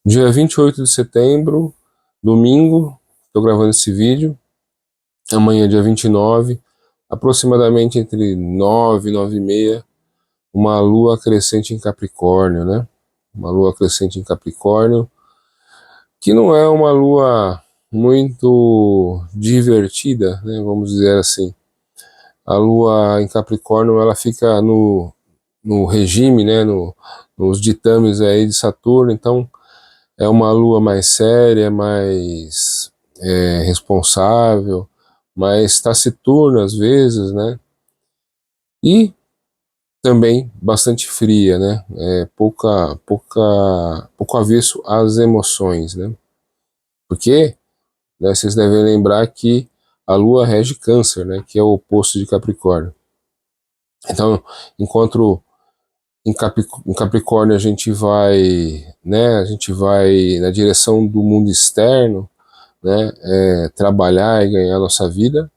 Dia 28 de setembro, domingo, estou gravando esse vídeo. Amanhã, dia 29, aproximadamente entre 9 e 9 e meia, uma lua crescente em Capricórnio, né? Uma lua crescente em Capricórnio, que não é uma lua muito divertida, né? Vamos dizer assim. A lua em Capricórnio, ela fica no regime, né? Nos ditames aí de Saturno, então é uma lua mais séria, mais responsável, mais taciturna às vezes, né? E também bastante fria, né? Pouco avesso às emoções, né? Porque, né, vocês devem lembrar que a lua rege Câncer, né? Que é o oposto de Capricórnio. Então, enquanto em Capricórnio a gente vai, né? A gente vai na direção do mundo externo, né, trabalhar e ganhar nossa vida,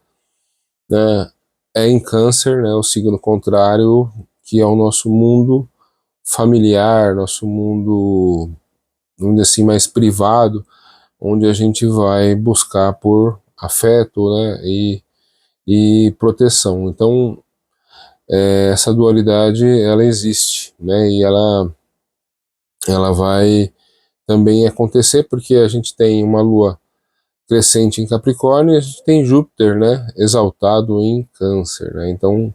né, em Câncer, né, o signo contrário, que é o nosso mundo familiar, nosso mundo, vamos dizer assim, mais privado, onde a gente vai buscar por afeto, né, e proteção. Então, essa dualidade, ela existe, né, e ela vai também acontecer porque a gente tem uma lua crescente em Capricórnio e a gente tem Júpiter, né, exaltado em Câncer, né? Então,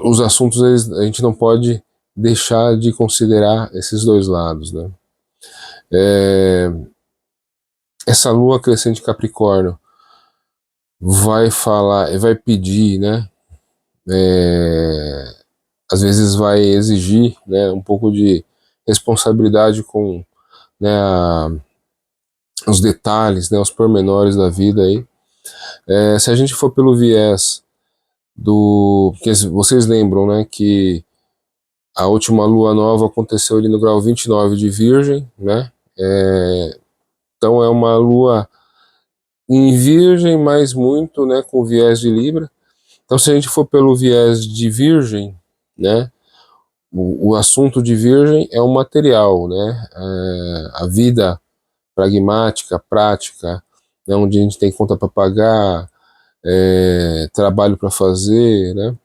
os assuntos a gente não pode deixar de considerar esses dois lados, né? É, essa Lua crescente em Capricórnio vai falar, vai pedir, né? É, às vezes vai exigir, né, um pouco de responsabilidade com, né, os detalhes, né, os pormenores da vida aí. Se a gente for pelo viés porque vocês lembram, né, que a última lua nova aconteceu ali no grau 29 de Virgem, né? Então é uma lua em Virgem, mas muito, né, com viés de Libra. Então se a gente for pelo viés de Virgem, né, o assunto de Virgem é o material, né? A vida pragmática, prática, né, onde a gente tem conta para pagar, trabalho para fazer, né?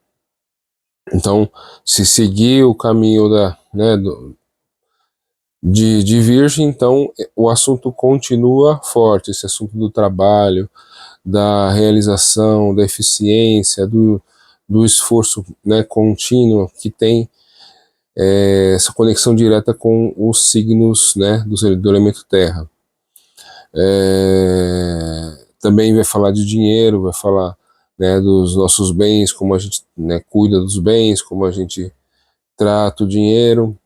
Então, se seguir o caminho né, de Virgem, então o assunto continua forte, esse assunto do trabalho, da realização, da eficiência, do esforço, né, contínuo, que tem essa conexão direta com os signos, né, do elemento terra. Também vai falar de dinheiro, vai falar, né, dos nossos bens, como a gente, né, cuida dos bens, como a gente trata o dinheiro.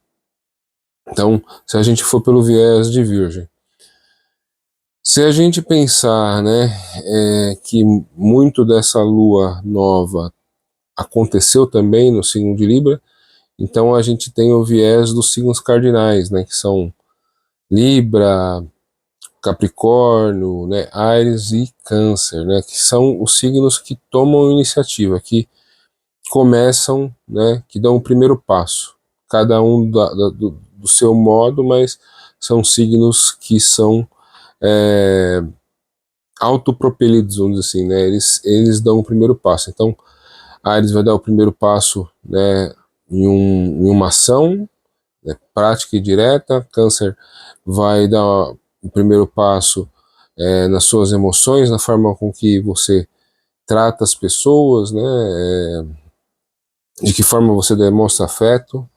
Então, se a gente for pelo viés de Virgem, se a gente pensar, né, que muito dessa lua nova aconteceu também no signo de Libra, então a gente tem o viés dos signos cardinais, né, que são Libra, Capricórnio, né, Áries e Câncer, né, que são os signos que tomam iniciativa, que começam, né, que dão o primeiro passo, cada um do seu modo, mas são signos que são autopropelidos, vamos dizer assim, né, eles dão o primeiro passo. Então, Ares vai dar o primeiro passo, né, em uma ação, né, prática e direta. Câncer vai dar o primeiro passo nas suas emoções, na forma com que você trata as pessoas, né, de que forma você demonstra afeto.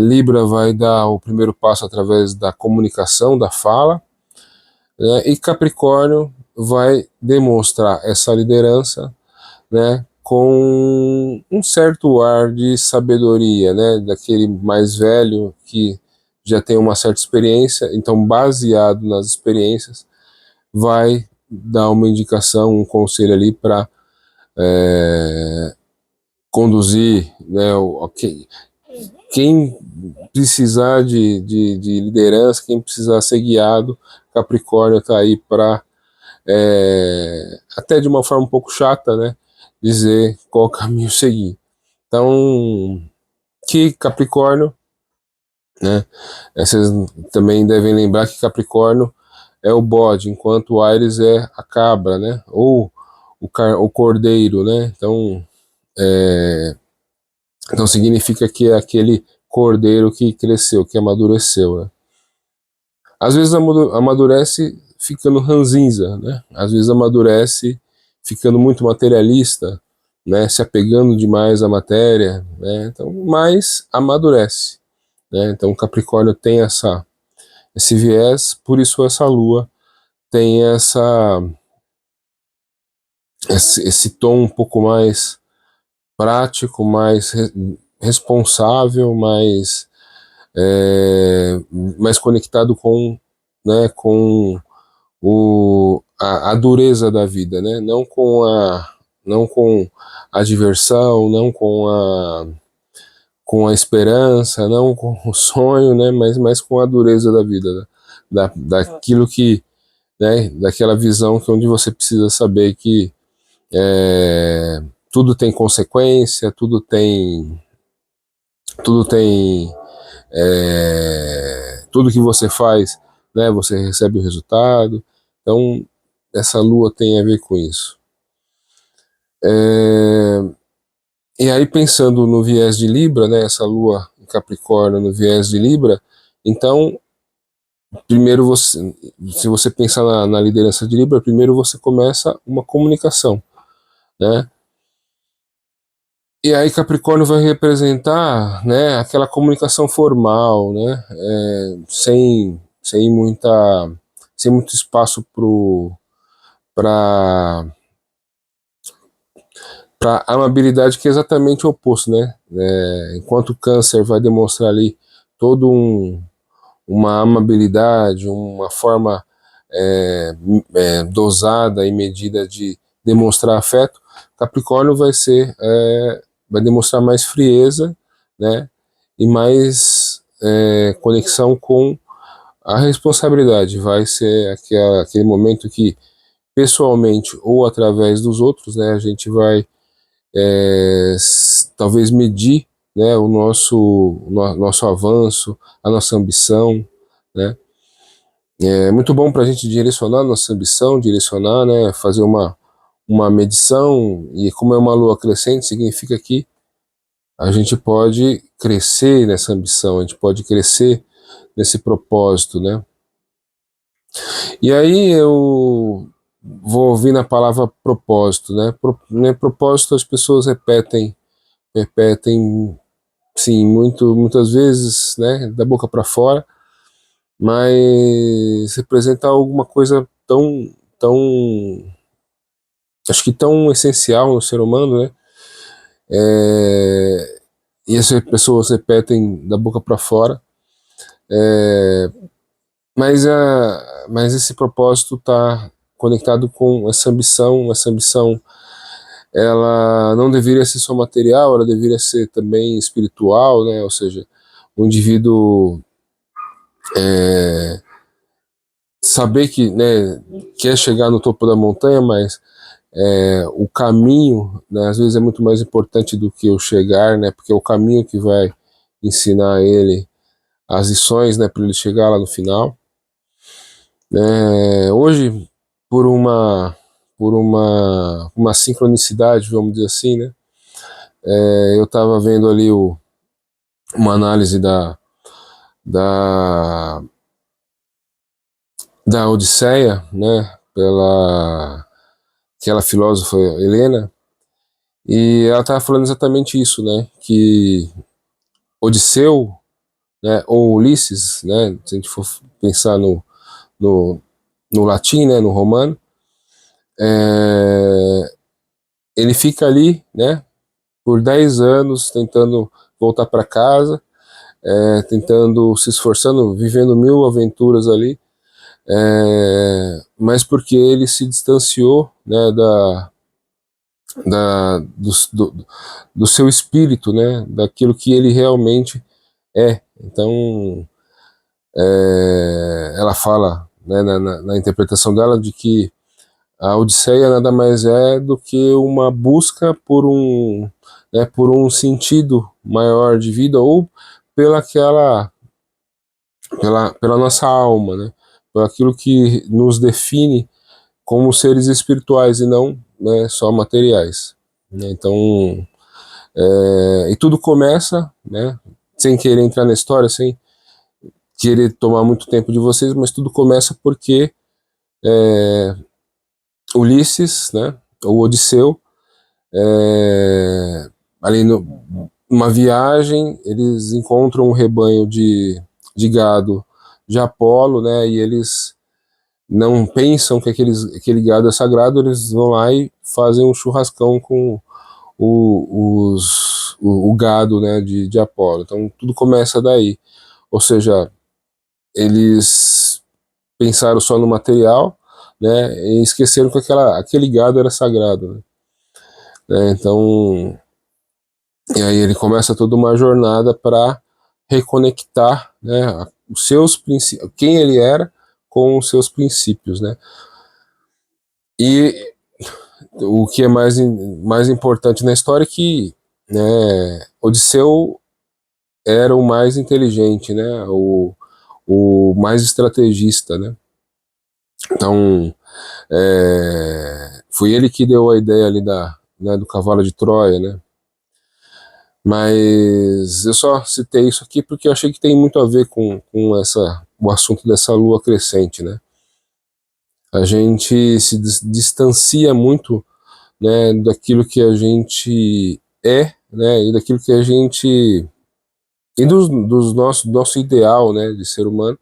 Libra vai dar o primeiro passo através da comunicação, da fala, né, e Capricórnio vai demonstrar essa liderança, né, com um certo ar de sabedoria, né, daquele mais velho que já tem uma certa experiência, então baseado nas experiências, vai dar uma indicação, um conselho ali para conduzir, né, quem precisar de liderança, quem precisar ser guiado, Capricórnio está aí para, até de uma forma um pouco chata, né, dizer qual caminho seguir. Então, que Capricórnio né? Vocês também devem lembrar que Capricórnio é o bode, enquanto o Áries é a cabra, né? Ou o cordeiro, né? Então significa que é aquele cordeiro que cresceu, que amadureceu, né? Às vezes amadurece ficando ranzinza, né? Às vezes amadurece ficando muito materialista, né? Se apegando demais à matéria, né? Então, mas amadurece, né? Então Capricórnio tem esse viés, por isso essa lua tem esse tom um pouco mais prático, mais responsável, mais conectado com, né, com a dureza da vida, né? Não com a diversão, não com a esperança, não com o sonho, né? Mas com a dureza da vida, né? Daquilo que, né? Daquela visão que onde você precisa saber que tudo tem consequência, tudo tem tudo que você faz, né, você recebe o resultado. Então, essa lua tem a ver com isso. E aí, pensando no viés de Libra, né, essa lua em Capricórnio no viés de Libra, então, primeiro se você pensar na liderança de Libra, primeiro você começa uma comunicação, né? E aí Capricórnio vai representar, né, aquela comunicação formal, né, sem muito espaço para amabilidade, que é exatamente o oposto, né? Enquanto o Câncer vai demonstrar ali todo uma amabilidade, uma forma dosada e medida de demonstrar afeto, Capricórnio vai demonstrar mais frieza, né? E mais conexão com a responsabilidade. Vai ser aquele momento que pessoalmente ou através dos outros, né, a gente vai talvez medir, né, nosso avanço, a nossa ambição, né? É muito bom para a gente direcionar a nossa ambição, direcionar, né, fazer uma medição, e como é uma lua crescente, significa que a gente pode crescer nessa ambição, a gente pode crescer nesse propósito, né? E aí eu vou ouvir na palavra propósito, né? Propósito as pessoas repetem, sim, muitas vezes, né? Da boca para fora, mas representa alguma coisa acho que tão essencial no ser humano, né? E as pessoas repetem da boca para fora, mas esse propósito está conectado com essa ambição. Essa ambição, ela não deveria ser só material, ela deveria ser também espiritual, né? Ou seja, o indivíduo saber que, né, quer chegar no topo da montanha, mas o caminho, né, às vezes é muito mais importante do que o chegar, né? Porque é o caminho que vai ensinar ele as lições, né, para ele chegar lá no final. Hoje, por uma sincronicidade, vamos dizer assim, né, eu estava vendo ali uma análise da, da Odisseia, né, pela aquela filósofa Helena, e ela estava falando exatamente isso, né, que Odisseu, né, ou Ulisses, né, se a gente for pensar no, no latim, né, no romano, ele fica ali, né, por 10 anos tentando voltar para casa, tentando, se esforçando, vivendo 1000 aventuras ali, mas porque ele se distanciou, né, do seu espírito, né, daquilo que ele realmente é. Então, ela fala, né, na interpretação dela, de que a Odisseia nada mais é do que uma busca por um sentido maior de vida, ou pela aquela pela nossa alma, né, por aquilo que nos define como seres espirituais e não, né, só materiais, né? Então, e tudo começa, né, sem querer entrar na história, sem querer tomar muito tempo de vocês, mas tudo começa porque Ulisses, né, o Odisseu, ali numa viagem, eles encontram um rebanho de gado de Apolo, né, e eles não pensam que aquele gado é sagrado, eles vão lá e fazem um churrascão com o gado, né, de Apolo. Então tudo começa daí. Ou seja, eles pensaram só no material, né, e esqueceram que aquele gado era sagrado, então, e aí ele começa toda uma jornada para reconectar, né, os seus princípios, quem ele era com os seus princípios, né. E o que é mais importante na história é que, né, Odisseu era o mais inteligente, né, o mais estrategista, né. Então, foi ele que deu a ideia ali né, do cavalo de Troia, né. Mas eu só citei isso aqui porque eu achei que tem muito a ver com o assunto dessa lua crescente, né. A gente se distancia muito, né, daquilo que a gente né, e daquilo que a gente e dos nosso ideal, né, de ser humano,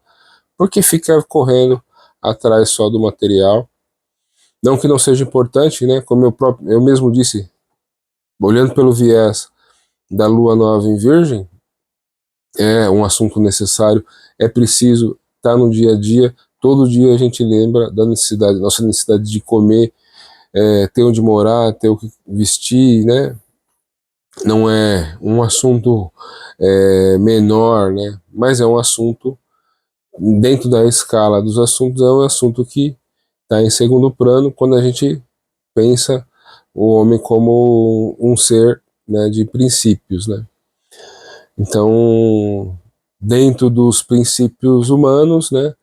porque fica correndo atrás só do material. Não que não seja importante, né, como eu mesmo disse, olhando pelo viés da lua nova em Virgem, é um assunto necessário, é preciso estar no dia a dia. Todo dia a gente lembra da necessidade, nossa necessidade de comer, ter onde morar, ter o que vestir, né? Não é um assunto menor, né? Mas é um assunto, dentro da escala dos assuntos, é um assunto que está em segundo plano quando a gente pensa o homem como um ser, né, de princípios, né? Então, dentro dos princípios humanos, né,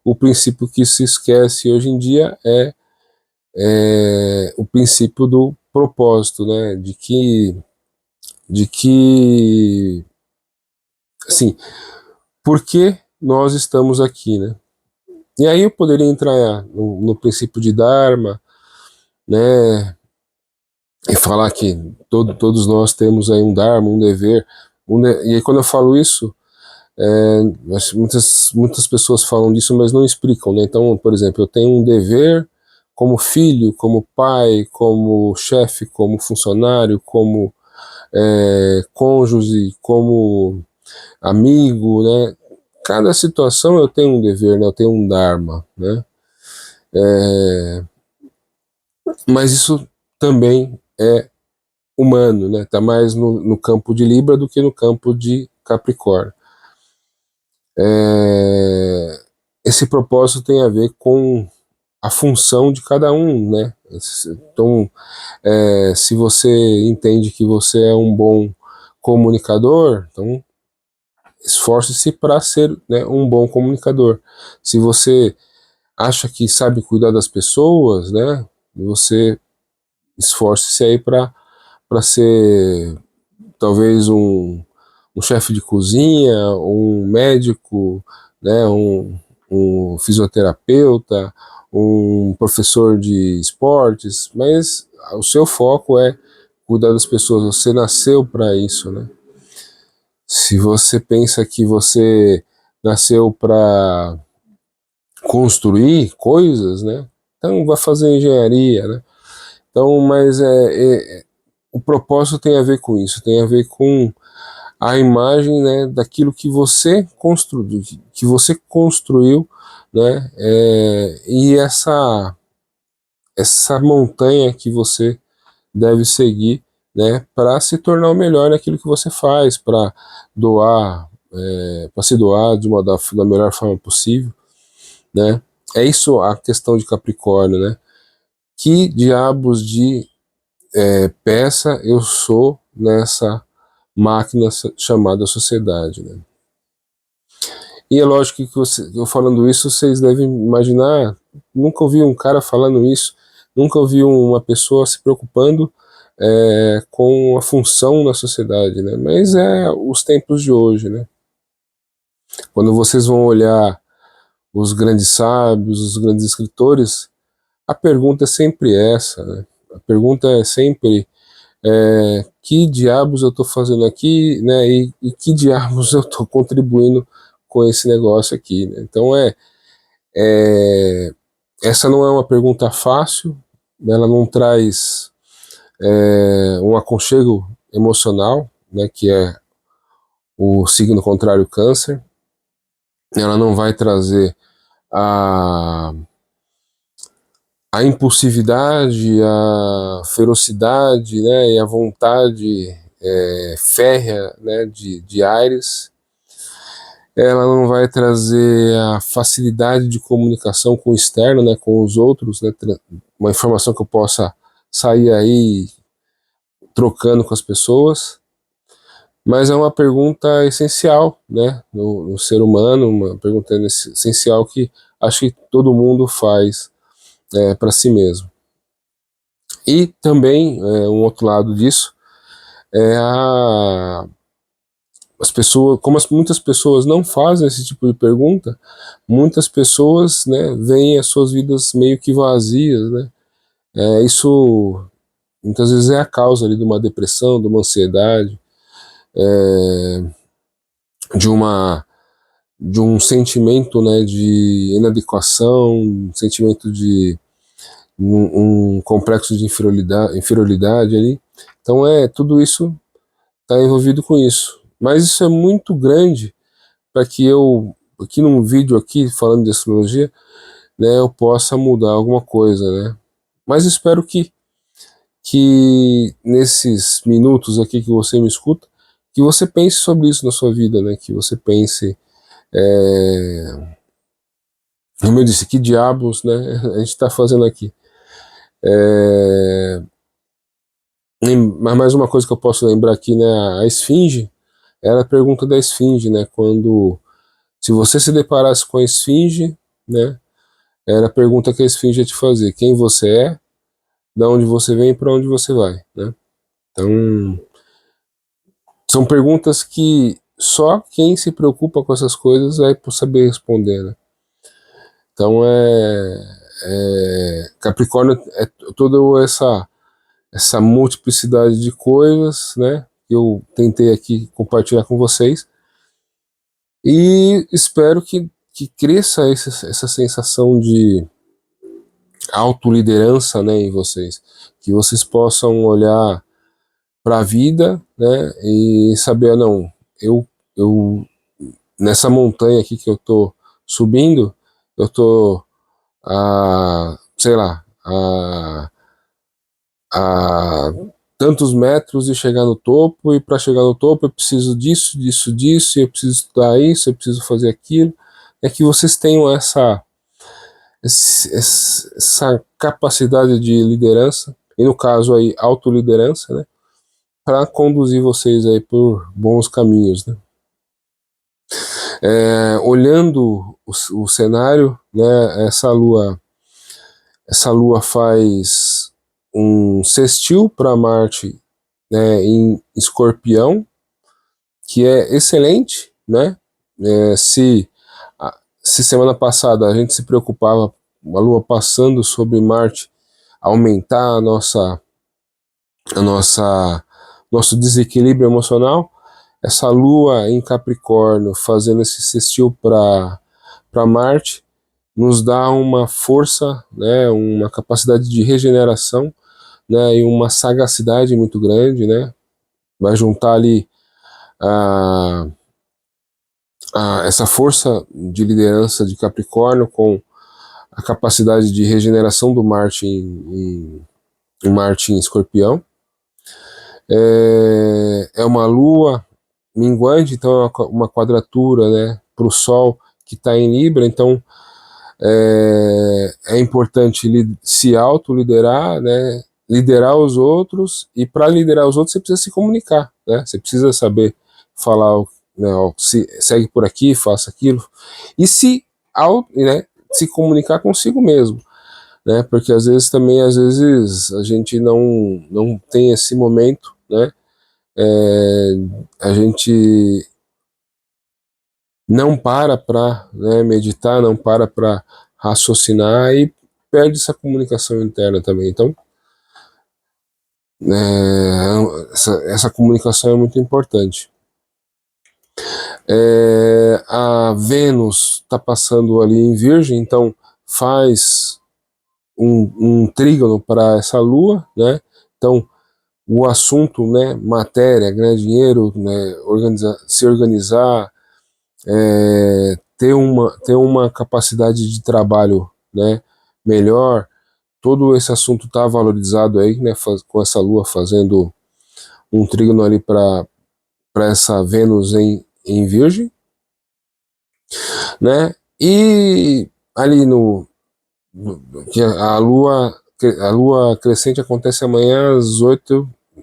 o princípio que se esquece hoje em dia é o princípio do propósito, né, de que, assim, por que nós estamos aqui, né? E aí eu poderia entrar no princípio de Dharma, né, e falar que todos nós temos aí um Dharma, um dever, e aí quando eu falo isso, muitas pessoas falam disso, mas não explicam, né? Então, por exemplo, eu tenho um dever como filho, como pai, como chefe, como funcionário, como cônjuge, como amigo, né? Cada situação eu tenho um dever, né? Eu tenho um dharma, né? Mas isso também é humano, né? Tá mais no campo de Libra do que no campo de Capricórnio. Esse propósito tem a ver com a função de cada um, né? Então, se você entende que você é um bom comunicador, então esforce-se para ser, né, um bom comunicador. Se você acha que sabe cuidar das pessoas, né, você esforce-se aí para ser talvez um chefe de cozinha, um médico, né, um fisioterapeuta, um professor de esportes, mas o seu foco é cuidar das pessoas, você nasceu para isso, né? Se você pensa que você nasceu para construir coisas, né? Então vai fazer engenharia, né? Então, mas o propósito tem a ver com isso, tem a ver com a imagem, né, daquilo que você construiu, né, e essa montanha que você deve seguir, né, para se tornar o melhor naquilo que você faz, para doar, para se doar da melhor forma possível, né. É isso a questão de Capricórnio, né. Que diabos de peça eu sou nessa máquina chamada sociedade, né? E é lógico que eu falando isso, vocês devem imaginar, nunca ouvi um cara falando isso, nunca ouvi uma pessoa se preocupando com a função na sociedade, né? Mas é os tempos de hoje, né? Quando vocês vão olhar os grandes sábios, os grandes escritores, a pergunta é sempre essa, né? A pergunta é sempre que diabos eu estou fazendo aqui, né? E que diabos eu estou contribuindo com esse negócio aqui, né? Então essa não é uma pergunta fácil, ela não traz um aconchego emocional, né? Que é o signo contrário Câncer. Ela não vai trazer a impulsividade, a ferocidade, né, e a vontade férrea, né, de Ares. Ela não vai trazer a facilidade de comunicação com o externo, né, com os outros, né, uma informação que eu possa sair aí trocando com as pessoas, mas é uma pergunta essencial, né, no ser humano, uma pergunta essencial que acho que todo mundo faz para si mesmo. E também, um outro lado disso, é as pessoas, como muitas pessoas não fazem esse tipo de pergunta, muitas pessoas, né, veem as suas vidas meio que vazias, né, isso muitas vezes é a causa ali de uma depressão, de uma ansiedade, de um sentimento, né, de inadequação, um sentimento de um complexo de inferioridade ali. Então tudo isso está envolvido com isso. Mas isso é muito grande para que eu, aqui num vídeo aqui, falando de astrologia, né, eu possa mudar alguma coisa, né? Mas espero que nesses minutos aqui que você me escuta, que você pense sobre isso na sua vida, né? Que você pense, como eu disse, que diabos, né, a gente está fazendo aqui. Mas mais uma coisa que eu posso lembrar aqui, né, a esfinge, era a pergunta da esfinge, né, se você se deparasse com a esfinge, né, era a pergunta que a esfinge ia te fazer, quem você é, de onde você vem e para onde você vai, né? Então, são perguntas que só quem se preocupa com essas coisas vai saber responder, né? Então, Capricórnio é toda essa multiplicidade de coisas, né, que eu tentei aqui compartilhar com vocês, e espero que cresça essa sensação de autoliderança, né, em vocês, que vocês possam olhar para a vida, né, e saber, não, eu nessa montanha aqui que eu tô subindo, eu tô sei lá, a tantos metros e chegar no topo, e para chegar no topo eu preciso disso, disso, disso, eu preciso estudar isso, eu preciso fazer aquilo. É que vocês tenham essa capacidade de liderança, e no caso aí, autoliderança, né, para conduzir vocês aí por bons caminhos, né. Olhando o cenário, né, essa lua faz um sextil para Marte, né, em Escorpião, que é excelente, né? Se semana passada a gente se preocupava, a Lua passando sobre Marte, aumentar nosso desequilíbrio emocional, essa Lua em Capricórnio fazendo esse sextil para Marte nos dá uma força, né, uma capacidade de regeneração, né, e uma sagacidade muito grande, né? Vai juntar ali essa força de liderança de Capricórnio com a capacidade de regeneração do Marte em Marte em Escorpião. É uma lua minguante, então é uma quadratura, né, para o Sol que está em Libra, então é importante se autoliderar, né, liderar os outros, e para liderar os outros você precisa se comunicar, né, você precisa saber falar né, ó, segue por aqui, faça aquilo, e né, se comunicar consigo mesmo, né, porque às vezes a gente não tem esse momento, né, a gente não para né, meditar, não para raciocinar e perde essa comunicação interna também. Então, essa comunicação é muito importante. A Vênus está passando ali em Virgem, então faz um trígono para essa Lua, né? Então, o assunto, né, matéria, ganhar dinheiro, né, se organizar, ter uma capacidade de trabalho, né, melhor, todo esse assunto está valorizado aí, né, com essa Lua fazendo um trígono ali para essa Vênus em Virgem, né, e ali que a Lua crescente acontece amanhã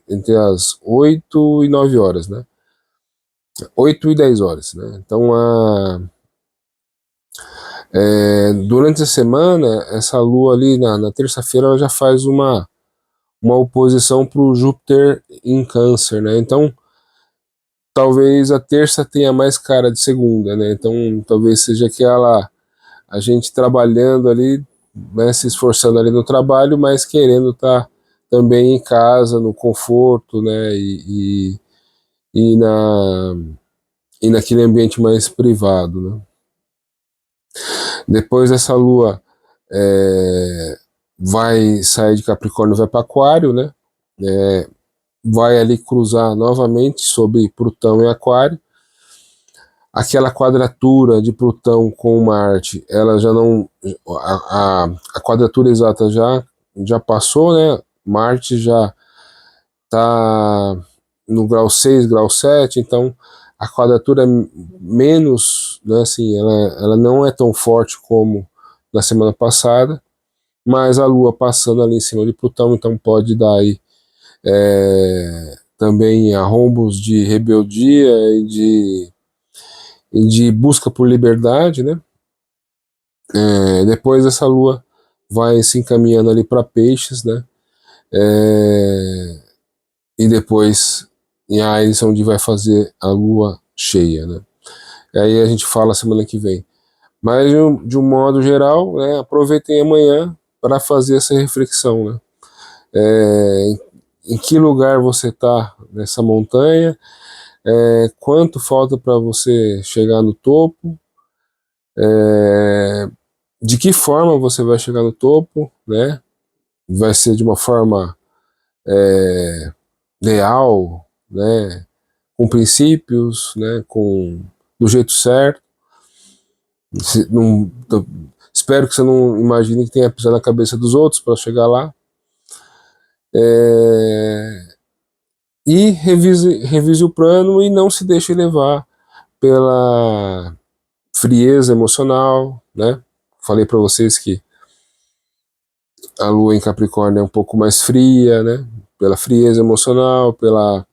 entre as 8 e 9 horas, né, 8 e 10 horas, né, então durante a semana, essa Lua ali na terça-feira ela já faz uma oposição para o Júpiter em Câncer, né? Então, talvez a terça tenha mais cara de segunda, né? Então, talvez seja a gente trabalhando ali, né, se esforçando ali no trabalho, mas querendo estar também em casa, no conforto, né? E, na, e naquele ambiente mais privado, né? Depois essa Lua vai sair de Capricórnio e vai para Aquário, né? Vai ali cruzar novamente sobre Plutão e Aquário. Aquela quadratura de Plutão com Marte, ela já não. A quadratura exata já passou, né? Marte já está no grau 6, grau 7, então a quadratura é menos, né, assim, ela não é tão forte como na semana passada, mas a Lua passando ali em cima de Plutão, então pode dar aí também arrombos de rebeldia e de busca por liberdade, né? Depois essa Lua vai se encaminhando ali para Peixes, né? E depois em Áries, onde vai fazer a Lua cheia, né? E aí a gente fala semana que vem. Mas de um modo geral, né, aproveitem amanhã para fazer essa reflexão, né? Em que lugar você está nessa montanha? Quanto falta para você chegar no topo? De que forma você vai chegar no topo, né? Vai ser de uma forma leal, né? Com princípios, né? Do jeito certo. Espero que você não imagine que tenha pisado na cabeça dos outros para chegar lá. E revise o plano e não se deixe levar pela frieza emocional, né? Falei para vocês que a Lua em Capricórnio é um pouco mais fria, né? Pela frieza emocional, pela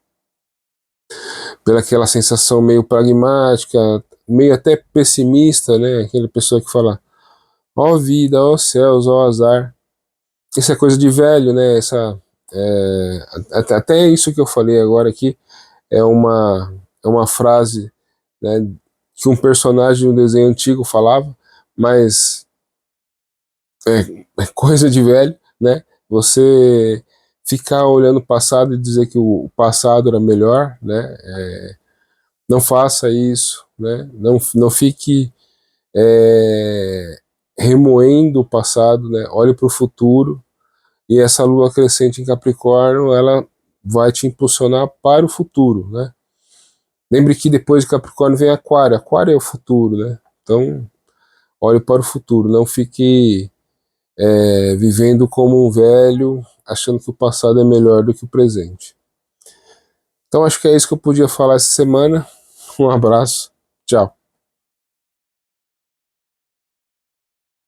aquela sensação meio pragmática, meio até pessimista, né? Aquela pessoa que fala, ó vida, ó céus, ó azar. Isso é coisa de velho, né? Até isso que eu falei agora aqui é uma frase, né, que um personagem de um desenho antigo falava, mas é coisa de velho, né? Você ficar olhando o passado e dizer que o passado era melhor, né? Não faça isso, né? Não fique remoendo o passado, né? Olhe para o futuro e essa Lua crescente em Capricórnio, ela vai te impulsionar para o futuro, né? Lembre que depois de Capricórnio vem Aquário. Aquário é o futuro, né? Então, olhe para o futuro. Não fique vivendo como um velho, achando que o passado é melhor do que o presente. Então, acho que é isso que eu podia falar essa semana. Um abraço. Tchau.